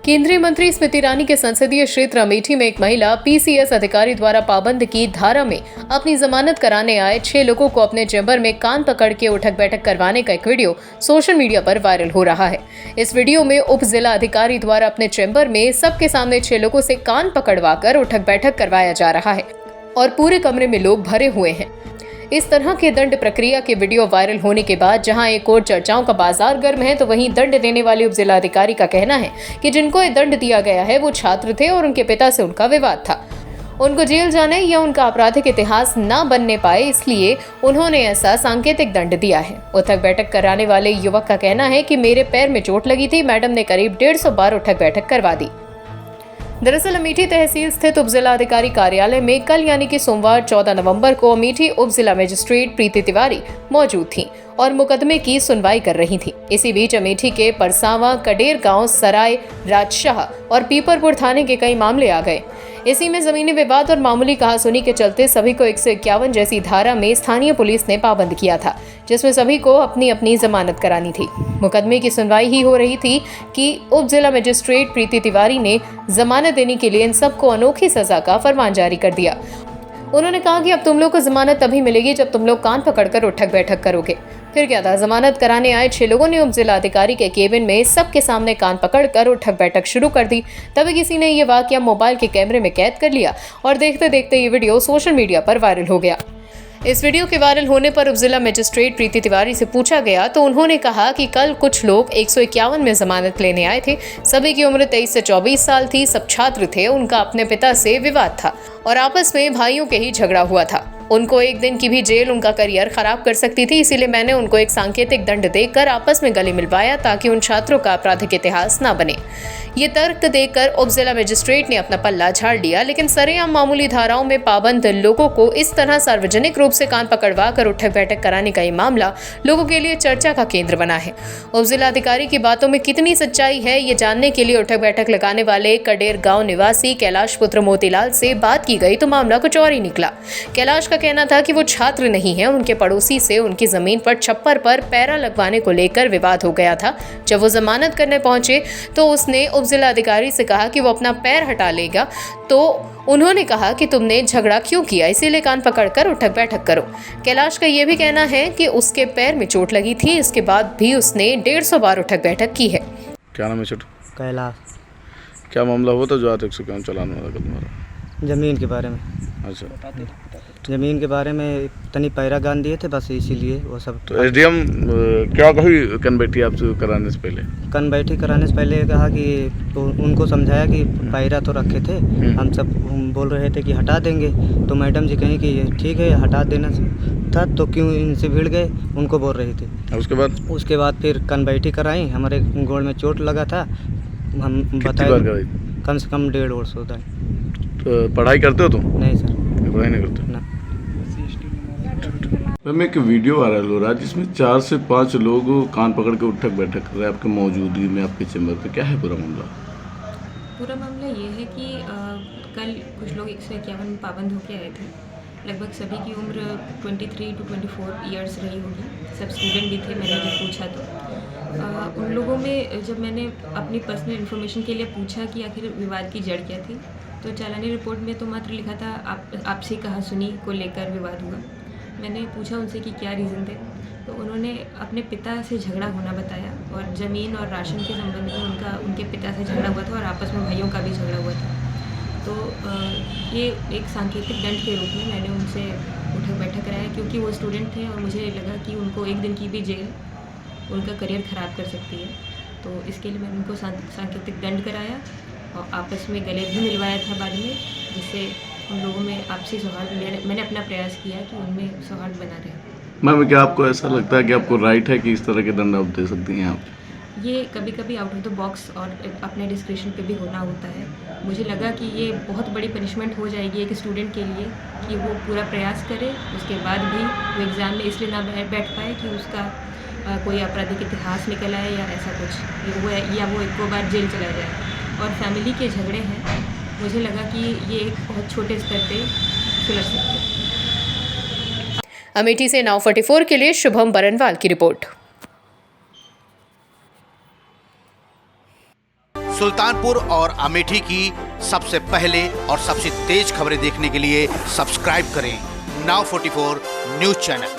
केंद्रीय मंत्री स्मृति ईरानी के संसदीय क्षेत्र अमेठी में एक महिला पीसीएस अधिकारी द्वारा पाबंद की धारा में अपनी जमानत कराने आए 6 लोगों को अपने चैम्बर में कान पकड़ के उठक बैठक करवाने का एक वीडियो सोशल मीडिया पर वायरल हो रहा है। इस वीडियो में उप जिला अधिकारी द्वारा अपने चैम्बर में सबके सामने 6 लोगों से कान पकड़वाकर उठक बैठक करवाया जा रहा है और पूरे कमरे में लोग भरे हुए हैं। इस तरह के दंड प्रक्रिया के वीडियो वायरल होने के बाद जहां एक और चर्चाओं का बाजार गर्म है, तो वहीं दंड देने वाले उप जिला अधिकारी का कहना है कि जिनको ये दंड दिया गया है वो छात्र थे और उनके पिता से उनका विवाद था। उनको जेल जाने या उनका आपराधिक इतिहास न बनने पाए, इसलिए उन्होंने ऐसा सांकेतिक दंड दिया है। उठक बैठक कराने वाले युवक का कहना है कि मेरे पैर में चोट लगी थी, मैडम ने करीब 150 बार उठक बैठक करवा दी। दरअसल अमेठी तहसील स्थित उप जिला अधिकारी कार्यालय में कल यानी कि सोमवार 14 नवंबर को अमेठी उप जिला मजिस्ट्रेट प्रीति तिवारी मौजूद थीं और मुकदमे की सुनवाई कर रही थीं। इसी बीच अमेठी के परसावा, कडेर गांव, सराय, राजशाह और पीपरपुर थाने के कई मामले आ गए। इसी में जमीनी विवाद और मामूली कहासुनी के चलते सभी को 151 जैसी धारा में स्थानीय पुलिस ने पाबंद किया था, जिसमें सभी को अपनी अपनी जमानत करानी थी। मुकदमे की सुनवाई ही हो रही थी कि उप जिला मजिस्ट्रेट प्रीति तिवारी ने जमानत देने के लिए इन सबको अनोखी सजा का फरमान जारी कर दिया। उन्होंने कहा कि अब तुम लोग को जमानत तभी मिलेगी जब तुम लोग कान पकड़कर उठक बैठक करोगे। फिर क्या था, जमानत कराने आए 6 लोगों ने उप जिला अधिकारी के केबिन में सबके सामने कान पकड़कर उठक बैठक शुरू कर दी। तभी किसी ने ये वाकया मोबाइल के कैमरे में कैद कर लिया और देखते देखते ये वीडियो सोशल मीडिया पर वायरल हो गया। इस वीडियो के वायरल होने पर उप जिला मजिस्ट्रेट प्रीति तिवारी से पूछा गया तो उन्होंने कहा कि कल कुछ लोग 151 में जमानत लेने आए थे। सभी की उम्र 23 से 24 साल थी। सब छात्र थे। उनका अपने पिता से विवाद था और आपस में भाइयों के ही झगड़ा हुआ था। उनको एक दिन की भी जेल उनका करियर खराब कर सकती थी, इसीलिए मैंने उनको एक सांकेतिक दंड देकर आपस में गले मिलवाया ताकि उन छात्रों का आपराधिक इतिहास न बने। ये तर्क देकर उप जिला मजिस्ट्रेट ने अपना पल्ला झाड़ लिया, लेकिन सरेआम मामूली धाराओं में पाबंद लोगों को इस तरह सार्वजनिक रूप से कान पकड़वा कर उठक बैठक कराने का ये मामला लोगों के लिए चर्चा का केंद्र बना है। उप जिला अधिकारी की बातों में कितनी सच्चाई है, ये जानने के लिए उठक बैठक लगाने वाले कडेर गांव निवासी कैलाश पुत्र मोतीलाल से बात की गई तो मामला कुछ और ही निकला। कैलाश का कहना था कि वो छात्र नहीं है, उनके पड़ोसी से उनकी जमीन पर छप्पर पर पैरा लगवाने को लेकर विवाद हो गया था। जब वो जमानत करने पहुंचे तो उसने उप जिला अधिकारी से कहा कि वो अपना पैर हटा लेगा, तो उन्होंने कहा कि तुमने झगड़ा क्यों किया, इसीलिए कान पकड़कर उठक बैठक करो। कैलाश का यह भी कहना है कि उसके पैर में चोट लगी थी, इसके बाद भी उसने 150 बार उठक बैठक की है। क्या नाम है छोटू? कैलाश। क्या मामला हुआ था जो आज 151 चलाने वाला कल तुम्हारा? ज़मीन के बारे में। अच्छा, ज़मीन के बारे में तनी पैरा गान दिए थे, बस इसीलिए वो सब। तो एसडीएम क्या कही कन बैठी आपसे कराने से पहले? कन बैठी कराने से पहले कहा कि तो उनको समझाया कि पैरा तो रखे थे, हम सब बोल रहे थे कि हटा देंगे, तो मैडम जी कहीं कि ठीक है हटा देना था, तो क्यों इनसे भिड़ गए, उनको बोल रही थी। उसके बाद फिर कन बैठी कराई, हमारे गोड़ में चोट लगा था, हम बताए कम से कम 150 वर्ष होता है। तो पढ़ाई करते हो तुम? नहीं सर, पढ़ाई नहीं करते ना। में एक वीडियो वायरल हो रहा है जिसमें 4 से 5 लोग कान पकड़ के उठक बैठक कर रहे हैं आपके मौजूदगी में, आपके चैम्बर पे। क्या है पूरा मामला? पूरा मामला ये है कि कल कुछ लोग 151 में पाबंद होकर आए थे। लगभग सभी की उम्र 23 to 24 ईयर्स रही होगी। सब स्टूडेंट भी थे। मैंने जब पूछा तो उन लोगों में जब मैंने अपनी पर्सनल इन्फॉर्मेशन के लिए पूछा कि आखिर विवाद की जड़ क्या थी, तो चालानी रिपोर्ट में तो मात्र लिखा था आपसी कहासुनी को लेकर विवाद हुआ। मैंने पूछा उनसे कि क्या रीज़न थे, तो उन्होंने अपने पिता से झगड़ा होना बताया और ज़मीन और राशन के संबंध में उनके पिता से झगड़ा हुआ था और आपस में भाइयों का भी झगड़ा हुआ था। तो ये एक सांकेतिक दंड के रूप में मैंने उनसे उठक बैठक कराया, क्योंकि वो स्टूडेंट थे और मुझे लगा कि उनको एक दिन की भी जेल उनका करियर ख़राब कर सकती है। तो इसके लिए मैंने उनको सांकेतिक दंड कराया और आपस में गले भी मिलवाया था बाद में, जिससे उन लोगों में आपसी सौहार्द, मैंने अपना प्रयास किया कि उनमें सौहार्द बना रहे। मैम, क्या आपको ऐसा लगता है कि आपको राइट है कि इस तरह के दंड आप दे सकती हैं आप? ये कभी कभी आउट ऑफ द बॉक्स और अपने डिस्क्रिप्शन पे भी होना होता है। मुझे लगा कि ये बहुत बड़ी पनिशमेंट हो जाएगी एक स्टूडेंट के लिए कि वो पूरा प्रयास करे, उसके बाद भी वो एग्ज़ाम में इसलिए ना बैठ पाए कि उसका कोई आपराधिक इतिहास निकल आए या ऐसा कुछ, या वो एक दो बार जेल चला जाए। और फैमिली के झगड़े हैं, मुझे लगा कि ये एक बहुत छोटे स्तर पे सुलझ सकते हैं। अमेठी से नाउ 44 के लिए शुभम बरनवाल की रिपोर्ट। सुल्तानपुर और अमेठी की सबसे पहले और सबसे तेज खबरें देखने के लिए सब्सक्राइब करें Now 44 न्यूज चैनल।